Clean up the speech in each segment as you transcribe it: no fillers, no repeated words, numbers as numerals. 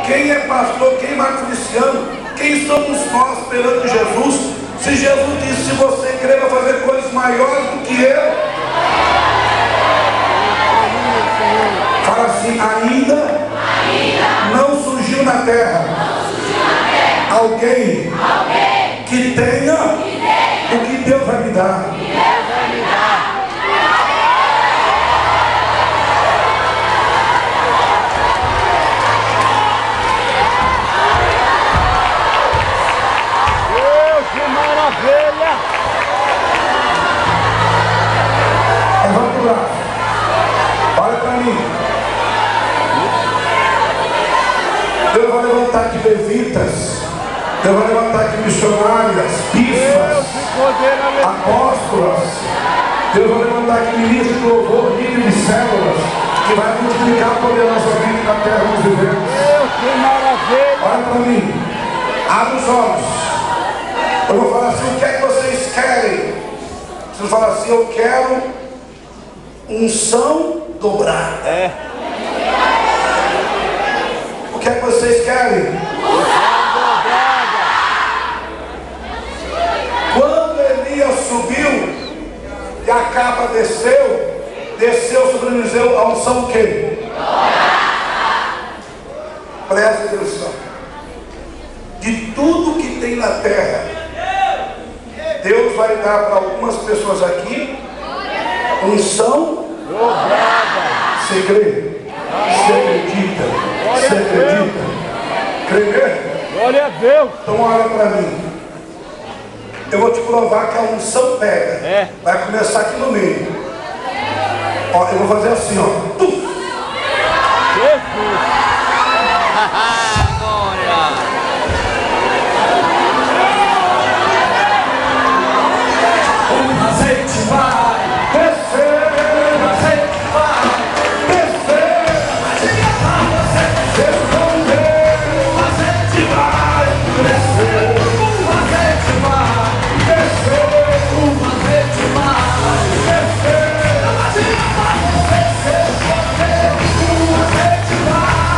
quem é pastor, quem é cristiano, quem somos nós perante Jesus? Se Jesus disse, se você crer, vai fazer coisas maiores do que eu. Fala assim, ainda não surgiu na terra alguém que tenha o que Deus vai me dar. Que maravilha! Vamos lá. Olha para mim. Deus vai levantar aqui levitas. Deus vai levantar aqui missionárias, bispas, apóstolas. Deus vai levantar aqui ministros de louvor, líderes de células, que vai multiplicar poderosamente na terra dos viventes. Que maravilha! Olha para mim. Abre os olhos. Eu vou falar assim, o que é que vocês querem? Vocês falam assim, eu quero unção dobrada. O que é que vocês querem? Quando Elias subiu e a capa desceu sobre Eliseu, a unção o quê? Presta atenção. De tudo que tem na terra, Deus vai dar para algumas pessoas aqui unção dobrada. Você crê? Você acredita? Você acredita? Crê mesmo? Glória a Deus! Então olha para mim. Eu vou te provar que a unção pega. Vai começar aqui no meio. Ó, eu vou fazer assim, ó. Jesus! O azeite vai descer, o azeite vai descer, para você esconder, o azeite vai descer, o azeite vai descer, o azeite vai descer, para você esconder, o azeite vai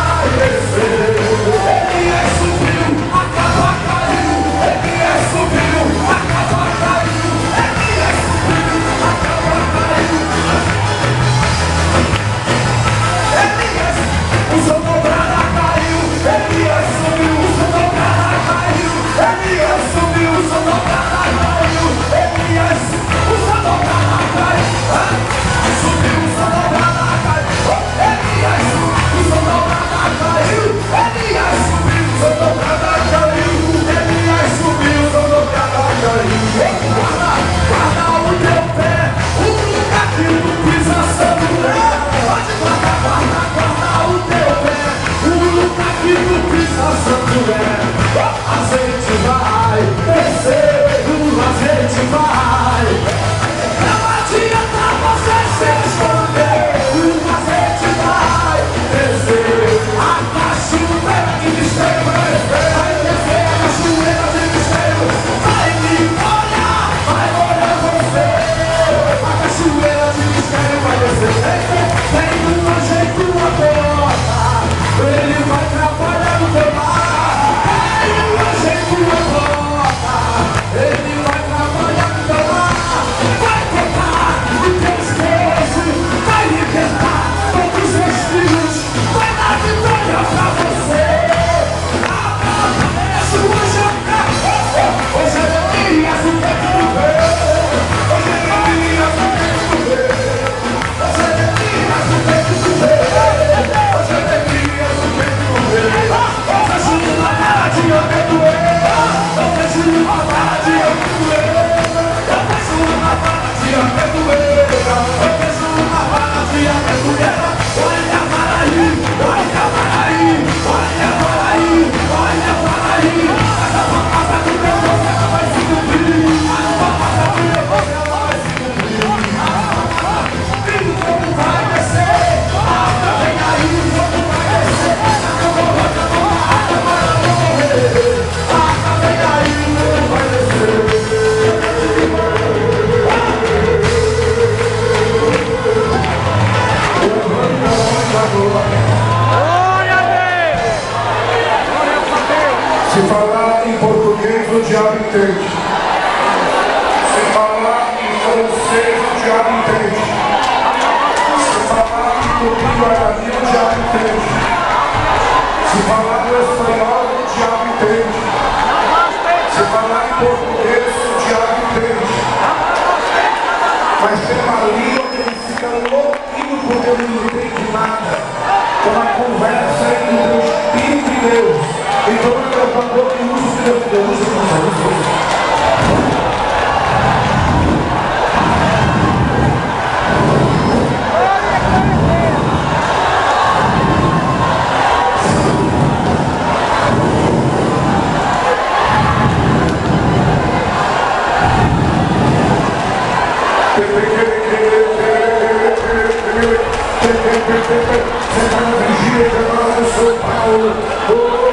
entende. Se falar que francês, o diabo entende. Se falar que tupi guarani, o diabo entende. Se falar do espanhol, o diabo entende. Se falar em português, o diabo entende. Mas tem uma língua que ele fica louquinho porque ele não entende nada. É uma conversa entre o Espírito e Deus. Então eu quero falar que uso que Deus usa com São Paulo.